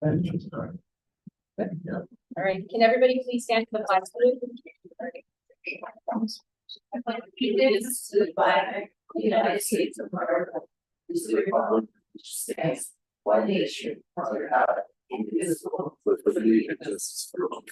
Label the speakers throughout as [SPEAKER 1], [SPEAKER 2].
[SPEAKER 1] All right, can everybody please stand for the flag salute?
[SPEAKER 2] Allegiance to the flag of the United States of America, and to the republic which stands one nation under God, indivisible, with liberty and justice for all.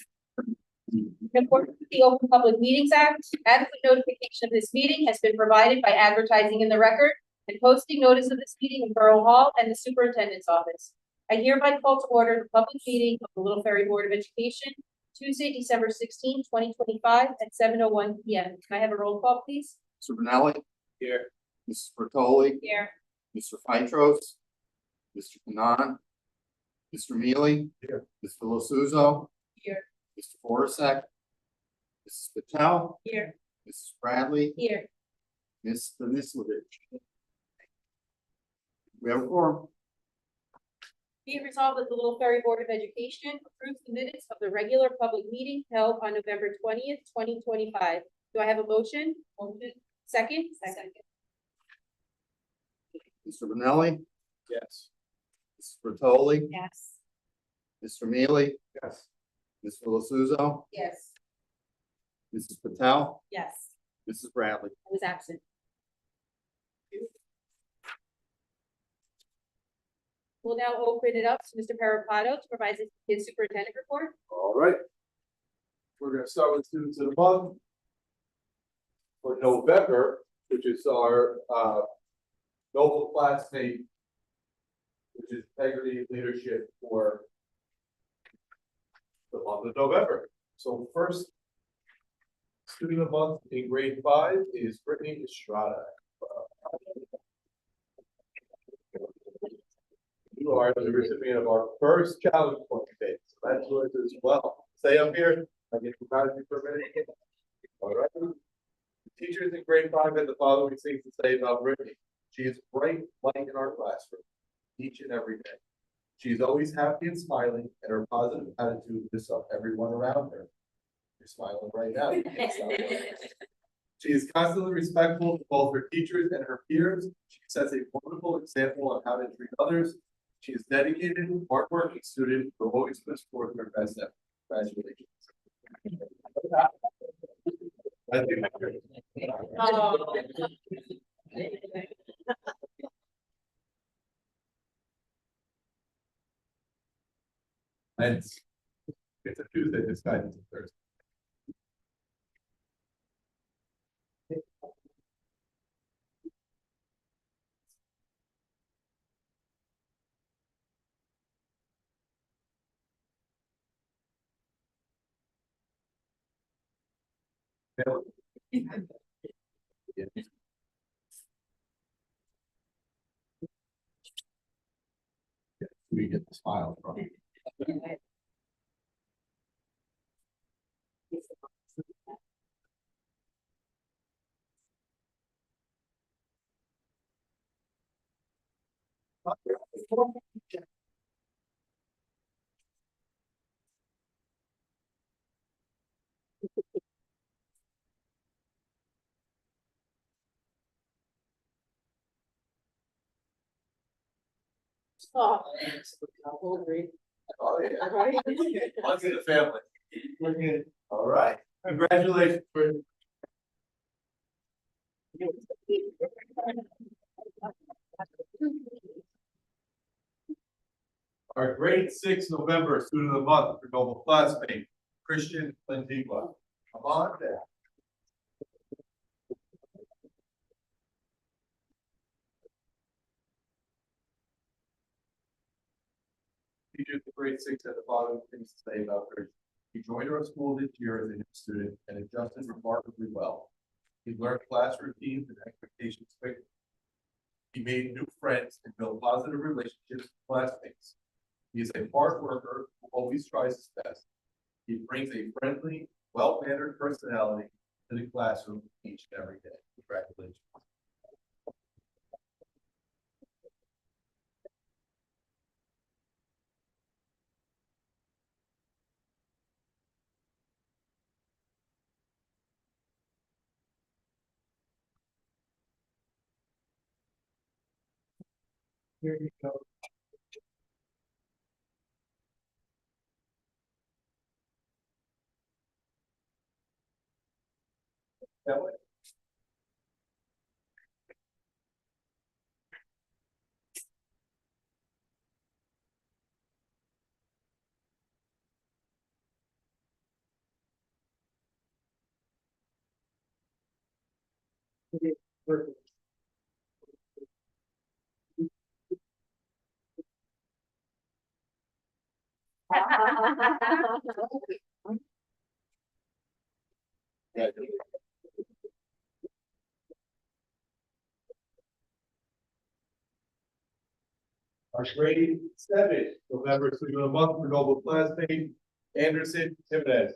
[SPEAKER 1] In accordance with the Open Public Meetings Act, adequate notification of this meeting has been provided by advertising in the record and posting notice of this meeting in Borough Hall and the Superintendent's Office. I hereby call to order the public meeting of the Little Ferry Board of Education, Tuesday, December 16, 2025 at 7:01 p.m. Can I have a roll call, please?
[SPEAKER 3] Mr. Benelli? Here. Mrs. Bertoli?
[SPEAKER 1] Here.
[SPEAKER 3] Mr. Fitros? Mr. Kanan? Mr. Mealy?
[SPEAKER 4] Here.
[SPEAKER 3] Mr. Losuzo?
[SPEAKER 1] Here.
[SPEAKER 3] Mr. Forasek? Mrs. Patel?
[SPEAKER 1] Here.
[SPEAKER 3] Mrs. Bradley?
[SPEAKER 1] Here.
[SPEAKER 3] Ms. Stanislavich? We have a quorum.
[SPEAKER 1] Be it resolved that the Little Ferry Board of Education approves the minutes of the regular public meeting held on November 20th, 2025. Do I have a motion? Motion. Second? Second.
[SPEAKER 3] Mr. Benelli?
[SPEAKER 4] Yes.
[SPEAKER 3] Mrs. Bertoli?
[SPEAKER 1] Yes.
[SPEAKER 3] Mr. Mealy?
[SPEAKER 4] Yes.
[SPEAKER 3] Mr. Losuzo?
[SPEAKER 1] Yes.
[SPEAKER 3] Mrs. Patel?
[SPEAKER 1] Yes.
[SPEAKER 3] Mrs. Bradley?
[SPEAKER 1] I was absent. We'll now open it up to Mr. Parapato to provide his superintendent report.
[SPEAKER 4] All right. We're gonna start with students of the month. For November, which is our noble classmate, which is integrity and leadership for the month of November. So first student of the month in grade 5 is Brittany Estrada. You are the recipient of our first challenge point today, so that's yours as well. Stay up here. I get to proud of you for a minute. All right. The teachers in grade 5 had the following things to say about Brittany. She is bright light in our classroom each and every day. She is always happy and smiling, and her positive attitude lifts up everyone around her. You're smiling right now. She is constantly respectful of both her teachers and her peers. She sets a wonderful example of how to treat others. She is dedicated, hardworking student who always puts forth her best effort. Congratulations. And it's a Tuesday, this guy is a Thursday. We get the smile from.
[SPEAKER 1] Oh.
[SPEAKER 4] Oh, yeah. Once in the family. We're good. All right. Congratulations. Our grade 6 November student of the month for noble classmate, Christian Landigua. Come on down. Teachers of grade 6 had the following things to say about her. He joined our school this year as a new student and adjusted remarkably well. He learned class routines and expectations quickly. He made new friends and built positive relationships with classmates. He is a hard worker who always tries his best. He brings a friendly, well-mannered personality to the classroom each and every day. Congratulations. Here you go. That way. Our grade 7, November student of the month for Noble classmate Anderson Jimenez.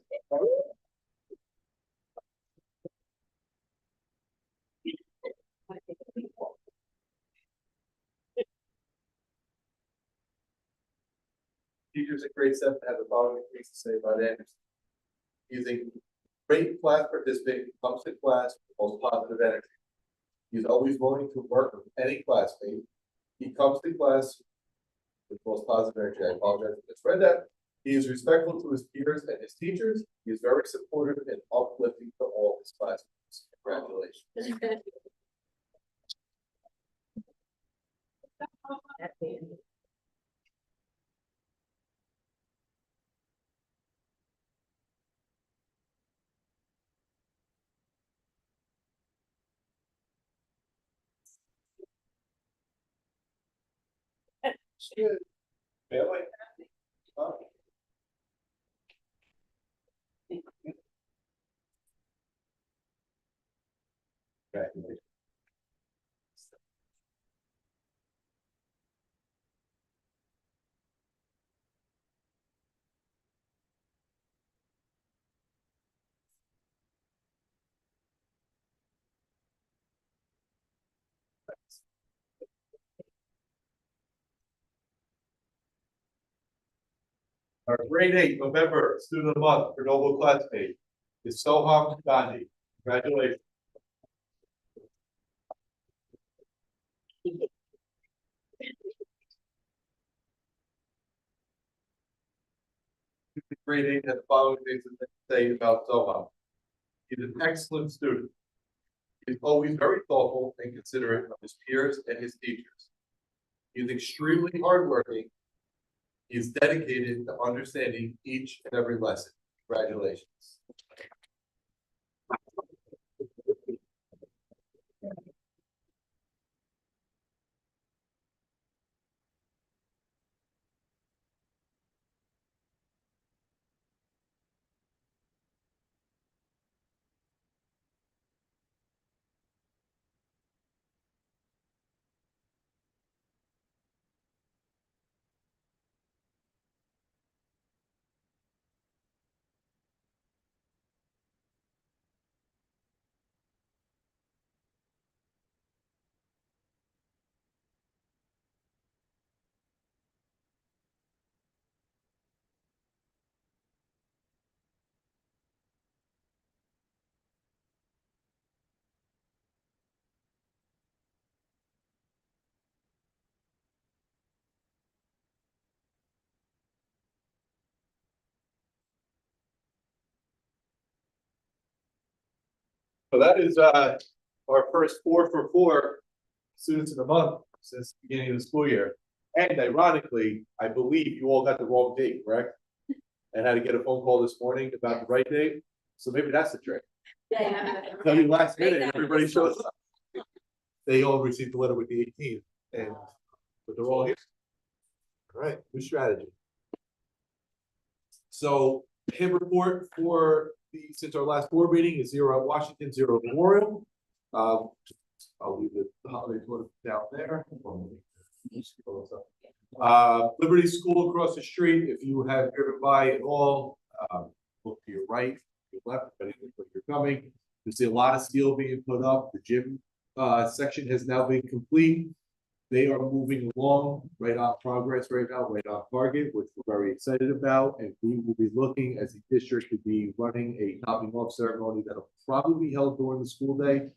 [SPEAKER 4] Teachers at grade 7 have the following things to say about Anderson. He is a great class participant, comes to class with the most positive energy. He's always willing to work with any classmate. He comes to class with the most positive energy. I apologize if I misread that. He is respectful to his peers and his teachers. He is very supportive and uplifting to all his classmates. Congratulations. Family? Congratulations. Our grade 8 November student of the month for Noble classmate is Soham Gandhi. Congratulations. Grade 8 has the following things to say about Soham. He's an excellent student. He's always very thoughtful and considerate of his peers and his teachers. He's extremely hardworking. He is dedicated to understanding each and every lesson. Congratulations. So that is our first 4 for 4 students of the month since the beginning of the school year. And ironically, I believe you all got the wrong date, correct? And had to get a phone call this morning about the right date. So maybe that's the trick. Tell you last minute, and everybody shows up. They all received the letter with the 18th, but they're all here. All right, good strategy. So hit report for since our last board meeting is 0 at Washington, 0 Memorial. I'll leave the holiday tour down there. Liberty School across the street. If you have driven by at all, look to your right, your left, depending on where you're coming. You see a lot of steel being put up. The gym section has now been complete. They are moving along right on progress right now, right on target, which we're very excited about. And we will be looking as a district to be running a topping off ceremony that'll probably be held during the school day,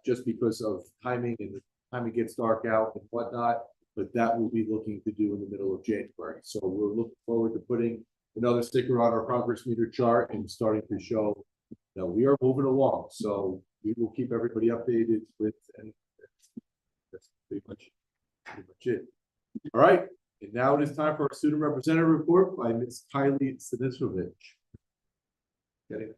[SPEAKER 4] just because of timing and the time it gets dark out and whatnot. But that we'll be looking to do in the middle of January. So we're looking forward to putting another sticker on our progress meter chart and starting to show
[SPEAKER 5] Now, we are moving along, so we will keep everybody updated with, and that's pretty much it. All right, and now it is time for our student representative report by Ms. Kylie Sinisovich. Okay.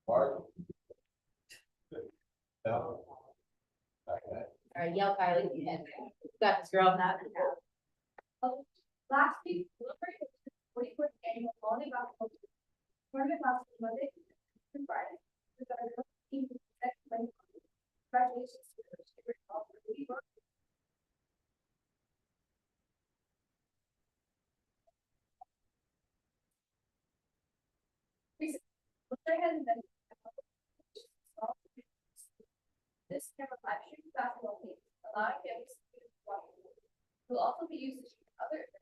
[SPEAKER 5] Mark. No. Okay.
[SPEAKER 1] All right, yell Kylie. Got this girl.
[SPEAKER 6] Last week, celebrated the 44th annual Holiday Basketball Tournament last Monday through Friday. With our girls team in the second place. Congratulations to the Shippers all for the work. Let's go ahead and then. This camera live stream basketball game, allowing families to watch. Will also be used to shoot other events.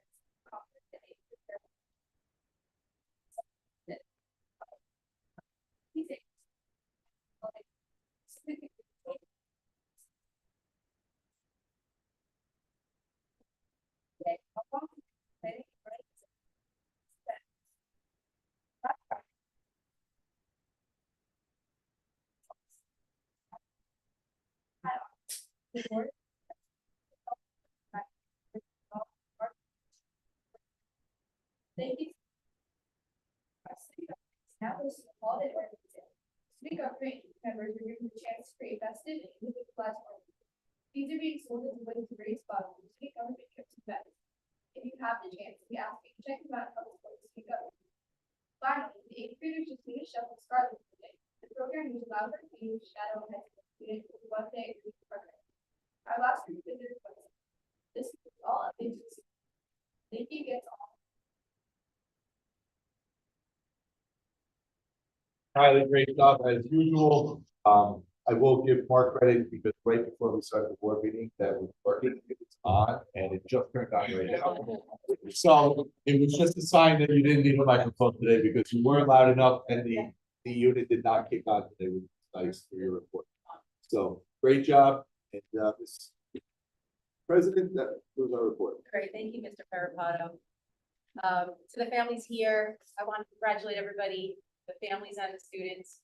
[SPEAKER 6] Thank you. Now this is all that we're doing. Speak up, great members, are given the chance to create vested and individual platform. These are being sold as a way to raise funds to speak government trips and events. If you have the chance, we ask you to check them out on the to speak up. Finally, the eighth graders just finished up with Scarlet today. The program uses louder to shadow high school students with 1 day a week program. Our last group visited was this is all up into. Thank you again to all.
[SPEAKER 5] Kylie, great job as usual. I will give Mark credit because right before we started the board meeting, that was working, it was on, and it just turned on right now. So it was just a sign that you didn't need a microphone today because you weren't loud enough and the unit did not kick on today, which was nice for your report. So great job, and Ms. President, that was our report.
[SPEAKER 1] Great, thank you, Mr. Parapato. To the families here, I want to congratulate everybody, the families and the students.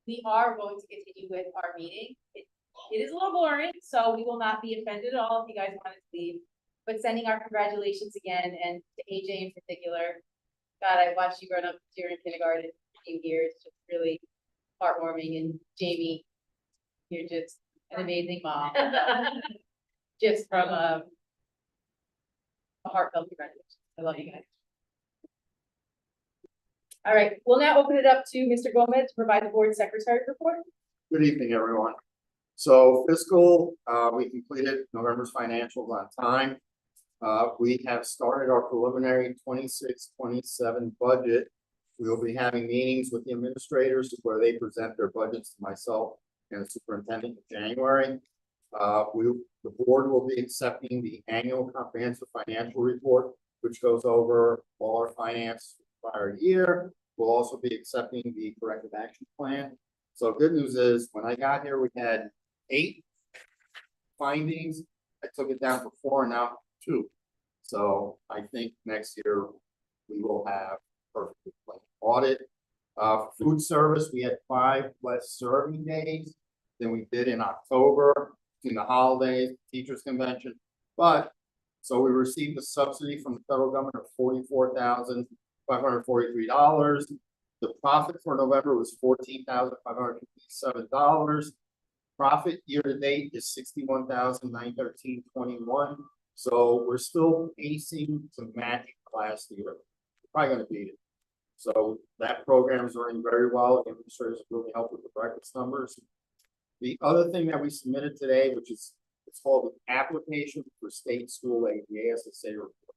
[SPEAKER 1] We are going to continue with our meeting. It is a little boring, so we will not be offended at all if you guys wanted to leave. But sending our congratulations again, and to AJ in particular. God, I watched you grow up during kindergarten for a few years, just really heartwarming. And Jamie, you're just an amazing mom. Just from a heartfelt congratulations. I love you guys. All right, we'll now open it up to Mr. Gomez to provide the board secretary report.
[SPEAKER 3] Good evening, everyone. So fiscal, we completed November's financials on time. We have started our preliminary 26-27 budget. We will be having meetings with the administrators where they present their budgets to myself and the superintendent in January. The board will be accepting the annual comprehensive financial report, which goes over all our finance prior year. We'll also be accepting the corrective action plan. So good news is, when I got here, we had 8 findings. I took it down to 4, now 2. So I think next year we will have perfectly clean audit. Food service, we had 5 less serving days than we did in October, between the holidays, teachers convention. But so we received a subsidy from the federal government of $44,543. The profit for November was $14,557. Profit year to date is $61,913.21. So we're still pacing to match last year. We're probably going to beat it. So that program is running very well. The administrators really helped with the breakfast numbers. The other thing that we submitted today, which is it's called the application for state school aid, the ASSA report.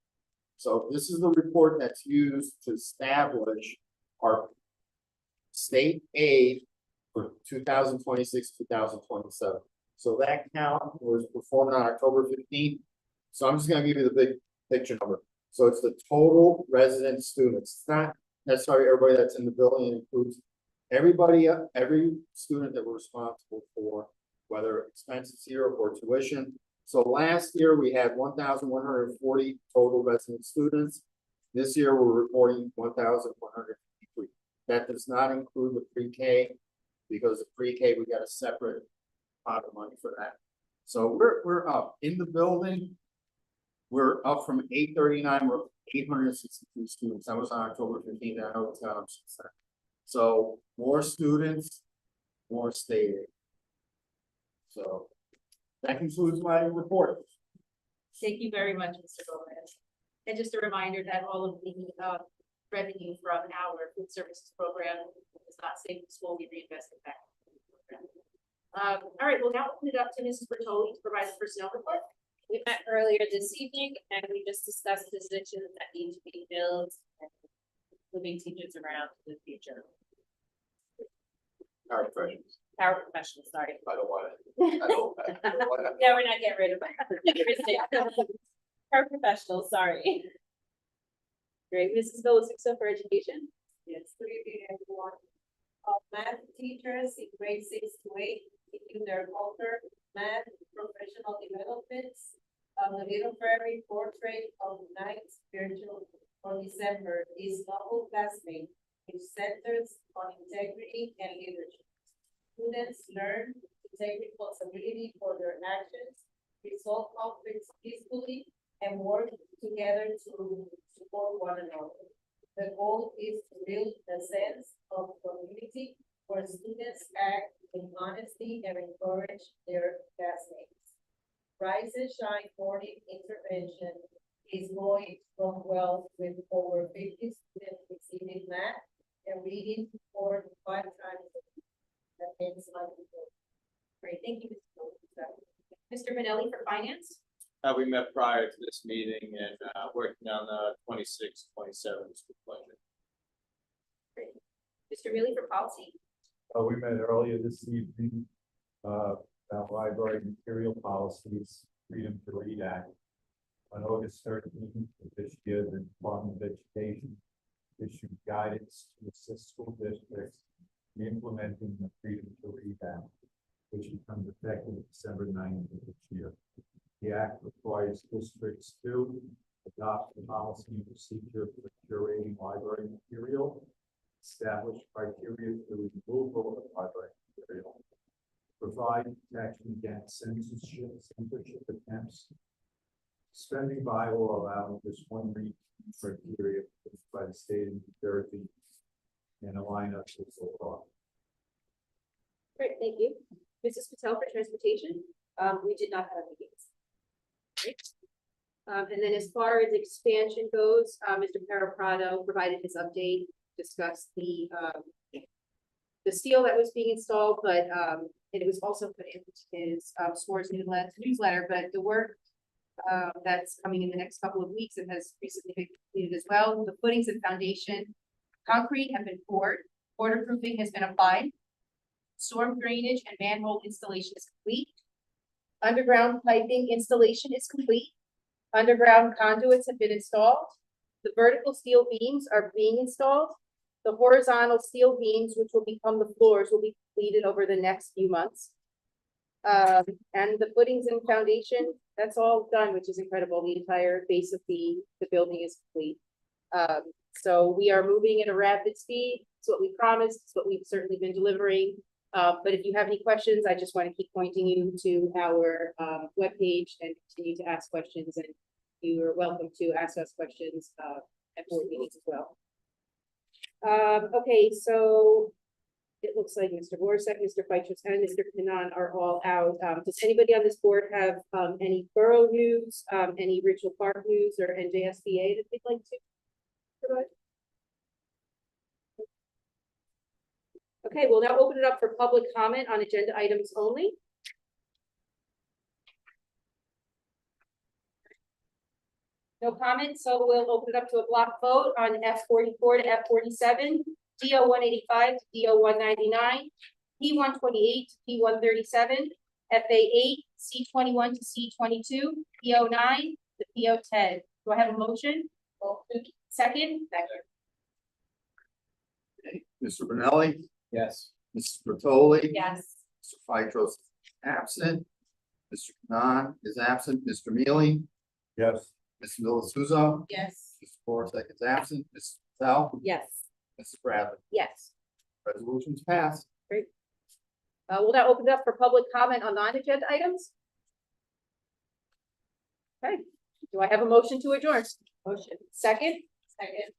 [SPEAKER 3] So this is the report that's used to establish our state aid for 2026-2027. So that count was performed on October 15th. So I'm just going to give you the big picture number. So it's the total resident students. It's not necessarily everybody that's in the building. It includes everybody, every student that we're responsible for, whether expenses here or tuition. So last year we had 1,140 total resident students. This year we're reporting 1,153. That does not include the pre-K, because the pre-K, we got a separate pot of money for that. So we're up in the building. We're up from 839, we're up to 862 students. That was on October 15th. I know it's gone up since then. So more students, more state aid. So that concludes my report.
[SPEAKER 1] Thank you very much, Mr. Gomez. And just a reminder that all of the revenue from our food services program is not saved in school, we reinvest it back. All right, we'll now open it up to Mrs. Bertoli to provide the personnel report.
[SPEAKER 7] We met earlier this evening and we just discussed positions that need to be filled and moving teachers around in the future.
[SPEAKER 3] Our questions.
[SPEAKER 7] Paraprofessionals, sorry.
[SPEAKER 3] I don't want it. I don't want it.
[SPEAKER 7] No, we're not getting rid of it. Paraprofessionals, sorry.
[SPEAKER 1] Great, Mrs. Belisixo for education.
[SPEAKER 8] Yes, good evening, everyone. Math teachers in grade 6 to 8, taking their culture, math, professional developments. The Little Ferry portrait of the night spiritual for December is novel classmate, which centers on integrity and leadership. Students learn to take responsibility for their actions, resolve conflicts peacefully, and work together to support one another. The goal is to build a sense of community where students act in honesty and encourage their classmates. Rise and Shine morning intervention is going from well with over 50 students receiving math and reading 4 to 5 times a week. That ends my report.
[SPEAKER 1] Great, thank you, Mr. Manelli for finance.
[SPEAKER 9] We met prior to this meeting and working on the 26, 27 school budget.
[SPEAKER 1] Great. Mr. Mealy for policy.
[SPEAKER 5] We met earlier this evening, about library material policies, Freedom to Read Act. On August 13th of this year, the Department of Education issued guidance to assist school districts in implementing the Freedom to Read Act, which becomes effective December 9th of this year. The act requires districts to adopt a policy and procedure for curating library material, establish criteria for removal of library material, provide protection against censorship attempts, spending bylaw allowing just one read criteria by the state of New Jersey, and align us with the law.
[SPEAKER 1] Great, thank you. Mrs. Patel for transportation. We did not have meetings. Great. And then as far as expansion goes, Mr. Paraprado provided his update, discussed the steel that was being installed, but it was also put into his SWOR's newsletter, but the work that's coming in the next couple of weeks and has recently been completed as well. The footings and foundation concrete have been poured, waterproofing has been applied, storm drainage and manhole installation is complete. Underground piping installation is complete. Underground conduits have been installed. The vertical steel beams are being installed. The horizontal steel beams, which will become the floors, will be completed over the next few months. And the footings and foundation, that's all done, which is incredible. The entire base of the building is complete. So we are moving at a rapid speed. It's what we promised. It's what we've certainly been delivering. But if you have any questions, I just want to keep pointing you to our webpage and continue to ask questions. And you are welcome to ask us questions at board meetings as well. Okay, so it looks like Mr. Borsek, Mr. Feitrus, and Mr. Kanan are all out. Does anybody on this board have any borough news, any Ridgeville Park news, or NJSBA that they'd like to provide? Okay, we'll now open it up for public comment on agenda items only. No comments, so we'll open it up to a block vote on F44 to F47, DO 185 to DO 199, P128 to P137, FA8, C21 to C22, PO9 to PO10. Do I have a motion? Second?
[SPEAKER 3] Okay, Mr. Benelli,
[SPEAKER 5] Yes.
[SPEAKER 3] Mrs. Bertoli.
[SPEAKER 7] Yes.
[SPEAKER 3] Mr. Phytros is absent. Mr. Khan is absent. Mr. Mealy,
[SPEAKER 5] Yes.
[SPEAKER 3] Ms. Millisuzo.
[SPEAKER 8] Yes.
[SPEAKER 3] Mr. Forsythe is absent. Mrs. Patel.
[SPEAKER 7] Yes.
[SPEAKER 3] Mrs. Bradley.
[SPEAKER 1] Yes.
[SPEAKER 3] Resolution's passed.
[SPEAKER 1] We'll now open it up for public comment on non-agenda items. Okay, do I have a motion to adjourn? Motion. Second?
[SPEAKER 8] Second.